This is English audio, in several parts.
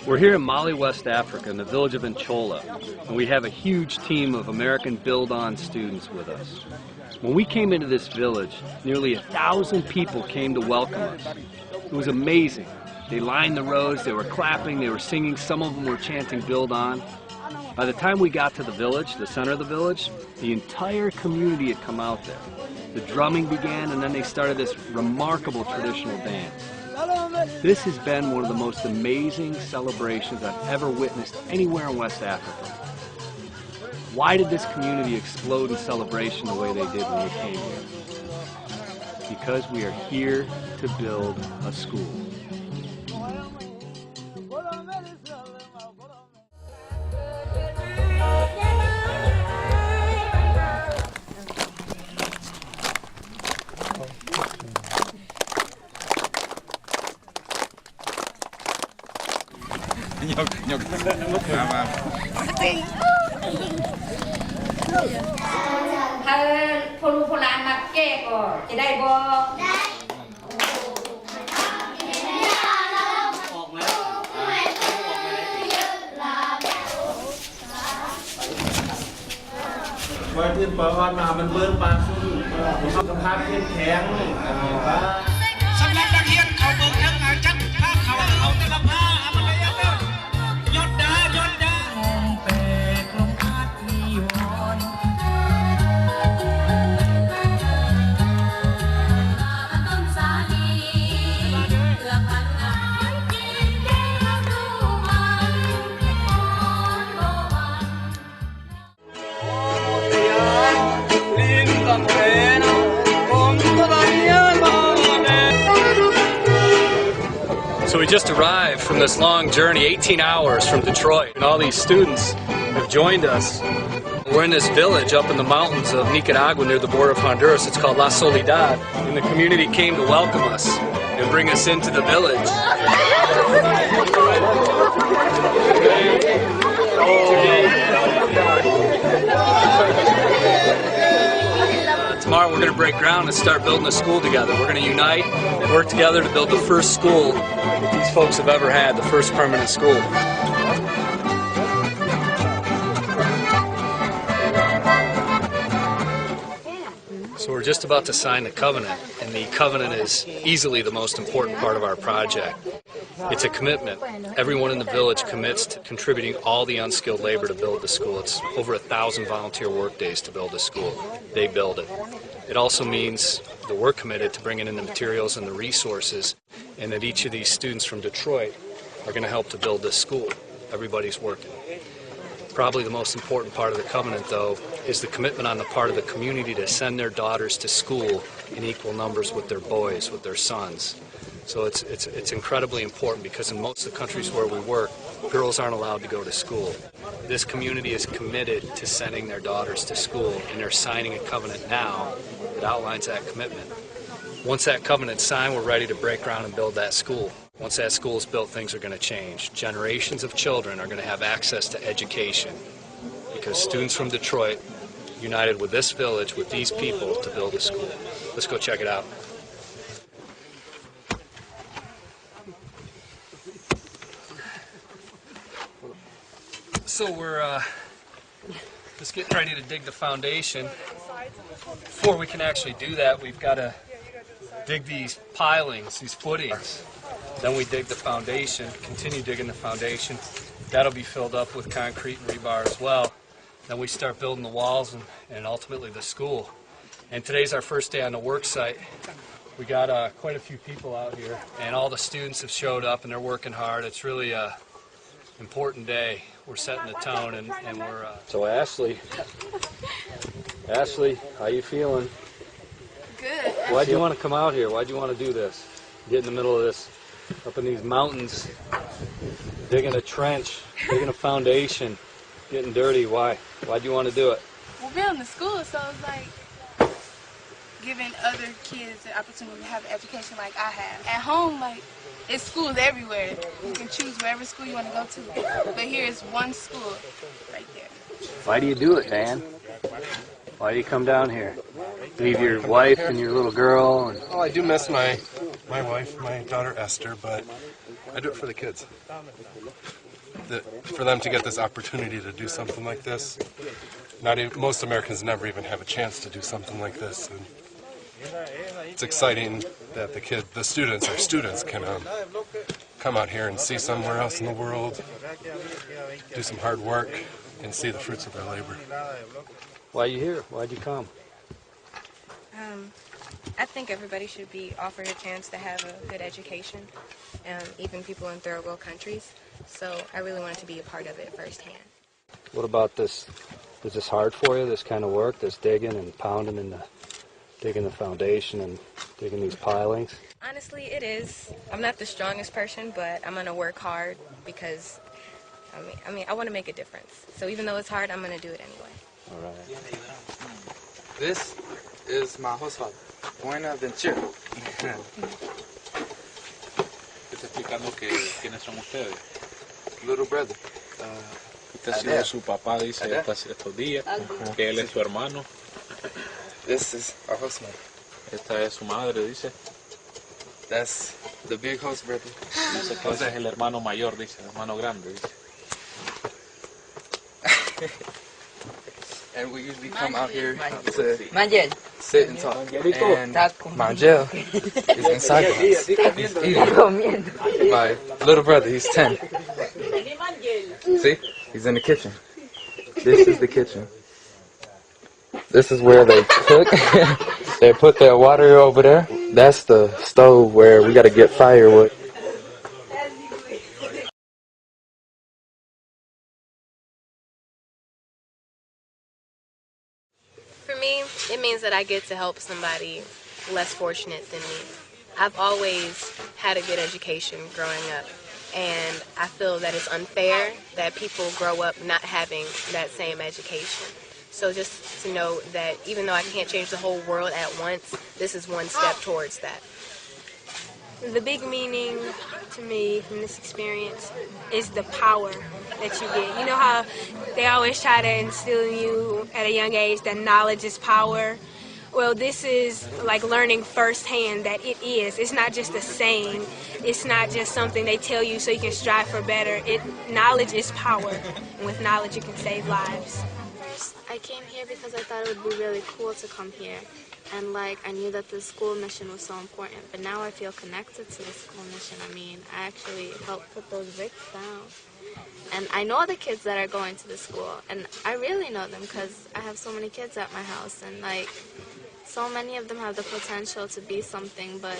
We're here in Mali, West Africa, in the village of Nchola, and we have a huge team of American BuildOn students with us. When we came into this village, nearly 1,000 people came to welcome us. It was amazing. They lined the roads, they were clapping, they were singing, some of them were chanting BuildOn. By the time we got to the village, the center of the village, the entire community had come out there. The drumming began, and then they started this remarkable traditional dance. This has been one of the most amazing celebrations I've ever witnessed anywhere in West Africa. Why did this community explode in celebration the way they did when we came here? Because we are here to build a school. So we just arrived from this long journey, 18 hours from Detroit, and all these students have joined us. We're in this village up in the mountains of Nicaragua near the border of Honduras. It's called La Soledad, and the community came to welcome us and bring us into the village. Tomorrow we're going to break ground and start building a school together. We're going to unite and work together to build the first school that these folks have ever had, the first permanent school. So we're just about to sign the covenant, and the covenant is easily the most important part of our project. It's a commitment. Everyone in the village commits to contributing all the unskilled labor to build the school. It's over 1,000 volunteer work days to build a school. They build it. It also means that we're committed to bringing in the materials and the resources, and that each of these students from Detroit are going to help to build this school. Everybody's working. Probably the most important part of the covenant, though, is the commitment on the part of the community to send their daughters to school in equal numbers with their boys, with their sons. So it's incredibly important, because in most of the countries where we work, girls aren't allowed to go to school. This community is committed to sending their daughters to school, and they're signing a covenant now that outlines that commitment. Once that covenant's signed, we're ready to break ground and build that school. Once that school is built, things are going to change. Generations of children are going to have access to education, because students from Detroit united with this village, with these people, to build a school. Let's go check it out. So we're just getting ready to dig the foundation. Before we can actually do that, we've got to dig these pilings, these footings. Then we dig the foundation, continue digging the foundation. That'll be filled up with concrete and rebar as well. Then we start building the walls and ultimately the school. And today's our first day on the work site. We got quite a few people out here, and all the students have showed up and they're working hard. It's really an important day. We're setting the tone, and we're... So Ashley, how you feeling? Good. Why'd you want to come out here? Why'd you want to do this? Get in the middle of this, up in these mountains, digging a trench, digging a foundation, getting dirty. Why? Why'd you want to do it? We're building the school, so it's like giving other kids the opportunity to have an education like I have. At home, like, it's schools everywhere. You can choose wherever school you want to go to. But here is one school right there. Why do you do it, Dan? Why do you come down here? Leave your wife and your little girl? And... Well, I do miss my wife, my daughter Esther, but I do it for the kids. For them to get this opportunity to do something like this. Most Americans never even have a chance to do something like this. And it's exciting that our students can come out here and see somewhere else in the world, do some hard work, and see the fruits of their labor. Why are you here? Why'd you come? I think everybody should be offered a chance to have a good education, even people in third world countries. So I really wanted to be a part of it firsthand. What about this? Is this hard for you, this kind of work, this digging and pounding and digging the foundation and digging these pilings? Honestly, it is. I'm not the strongest person, but I'm going to work hard because, I want to make a difference. So even though it's hard, I'm going to do it anyway. All right. This is my host father. Buenaventura. Está explicando quiénes son ustedes. Little brother. Este ha sido su papá, dice, estos días, que él es su hermano. This is our host mother. Esta es su madre, dice. That's the big host brother. Dice que ese es el hermano mayor, dice, el hermano grande, dice. And we usually come out here to sit and talk. And Mangel is inside the house. He's eating. My little brother, he's 10. See? He's in the kitchen. This is the kitchen. This is where they cook. They put their water over there. That's the stove where we got to get firewood. For me, it means that I get to help somebody less fortunate than me. I've always had a good education growing up, and I feel that it's unfair that people grow up not having that same education. So just to know that even though I can't change the whole world at once, this is one step towards that. The big meaning to me from this experience is the power that you get. You know how they always try to instill in you at a young age that knowledge is power? Well, this is like learning firsthand that it is. It's not just a saying. It's not just something they tell you so you can strive for better. Knowledge is power, and with knowledge you can save lives. I came here because I thought it would be really cool to come here. And I knew that the school mission was so important, but now I feel connected to the school mission. I actually helped put those bricks down. And I know the kids that are going to the school, and I really know them because I have so many kids at my house, and so many of them have the potential to be something, but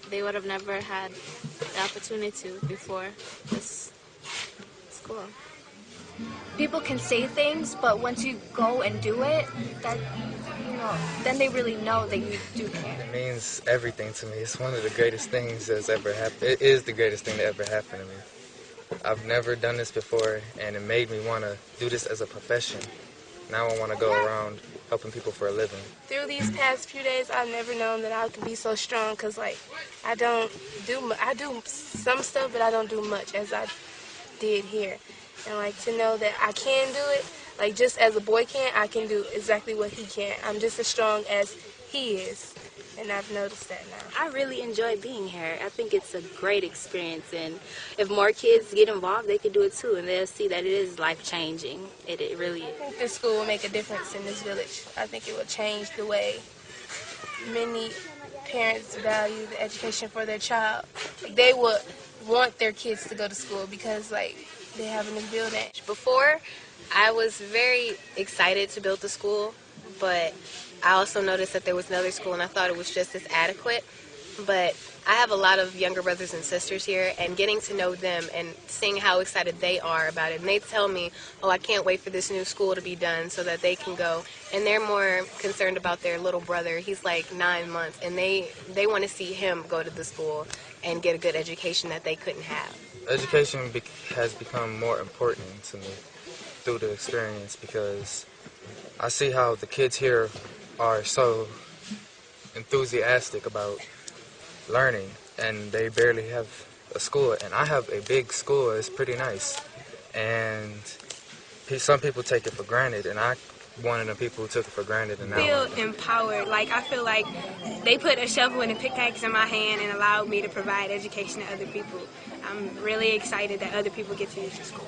they would have never had the opportunity to before this school. People can say things, but once you go and do it, then they really know that you do care. It means everything to me. It's one of the greatest things that's ever happened. It is the greatest thing that ever happened to me. I've never done this before, and it made me want to do this as a profession. Now I want to go around helping people for a living. Through these past few days, I've never known that I could be so strong because, I do some stuff, but I don't do much as I did here. And, to know that I can do it, just as a boy can, I can do exactly what he can. I'm just as strong as he is, and I've noticed that now. I really enjoy being here. I think it's a great experience, and if more kids get involved, they can do it too, and they'll see that it is life-changing. It really is. I think this school will make a difference in this village. I think it will change the way many parents value the education for their child. They would want their kids to go to school because, they have a new building. Before, I was very excited to build the school, but I also noticed that there was another school, and I thought it was just as adequate. But I have a lot of younger brothers and sisters here, and getting to know them and seeing how excited they are about it. And they tell me, oh, I can't wait for this new school to be done so that they can go. And they're more concerned about their little brother. He's 9 months, and they want to see him go to the school and get a good education that they couldn't have. Education has become more important to me through the experience because I see how the kids here are so enthusiastic about learning, and they barely have a school. And I have a big school. It's pretty nice, and some people take it for granted, and I one of the people who took it for granted. And Feel empowered. Like, I feel like they put a shovel and a pickaxe in my hand and allowed me to provide education to other people. I'm really excited that other people get to use the school.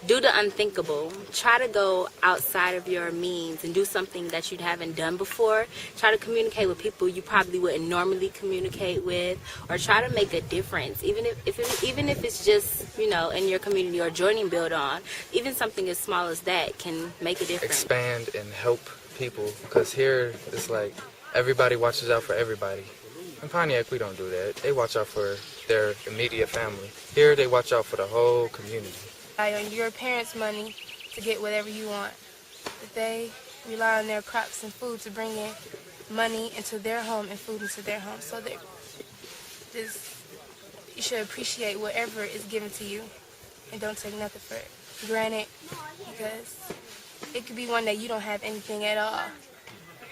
Do the unthinkable. Try to go outside of your means and do something that you haven't done before. Try to communicate with people you probably wouldn't normally communicate with, or try to make a difference. Even if it's just, you know, in your community or joining BuildOn, even something as small as that can make a difference. Expand and help people, because here it's like everybody watches out for everybody. In Pontiac, we don't do that. They watch out for their immediate family. Here, they watch out for the whole community. Rely on your parents' money to get whatever you want. If they rely on their crops and food to bring in money into their home and food into their home. So that you should appreciate whatever is given to you and don't take nothing for it granted, because it could be one day you don't have anything at all.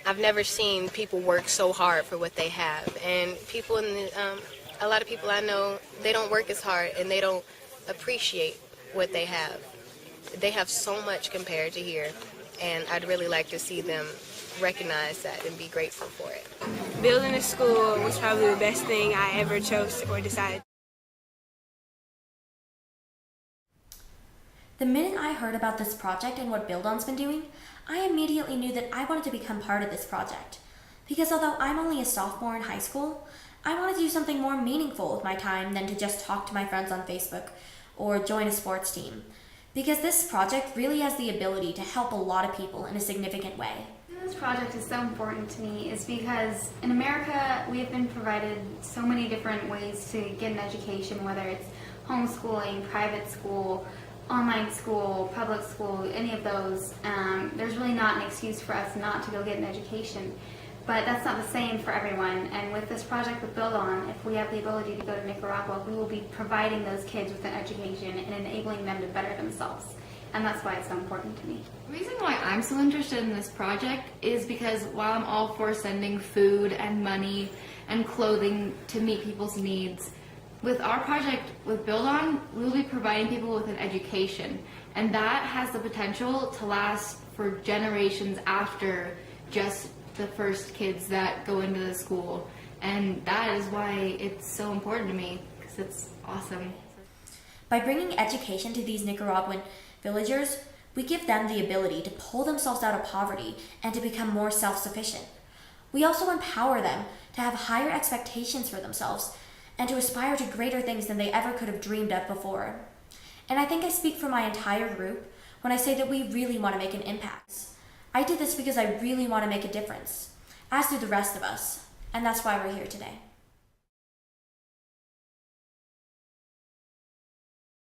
I've never seen people work so hard for what they have, and people in the, a lot of people I know, they don't work as hard and they don't appreciate what they have. They have so much compared to here, and I'd really like to see them recognize that and be grateful for it. Building a school was probably the best thing I ever chose or decided. The minute I heard about this project and what BuildOn's been doing, I immediately knew that I wanted to become part of this project. Because although I'm only a sophomore in high school, I wanted to do something more meaningful with my time than to just talk to my friends on Facebook or join a sports team, because this project really has the ability to help a lot of people in a significant way. This project is so important to me is because in America we have been provided so many different ways to get an education, whether it's homeschooling, private school, online school, public school, any of those. There's really not an excuse for us not to go get an education. But that's not the same for everyone, and with this project with BuildOn, if we have the ability to go to Nicaragua, we will be providing those kids with an education and enabling them to better themselves. And that's why it's so important to me. The reason why I'm so interested in this project is because while I'm all for sending food and money and clothing to meet people's needs, with our project with BuildOn, we'll be providing people with an education, and that has the potential to last for generations after just the first kids that go into the school, and that is why it's so important to me, because it's awesome. By bringing education to these Nicaraguan villagers, we give them the ability to pull themselves out of poverty and to become more self-sufficient. We also empower them to have higher expectations for themselves and to aspire to greater things than they ever could have dreamed of before. And I think I speak for my entire group when I say that we really want to make an impact. I did this because I really want to make a difference, as do the rest of us, and that's why we're here today.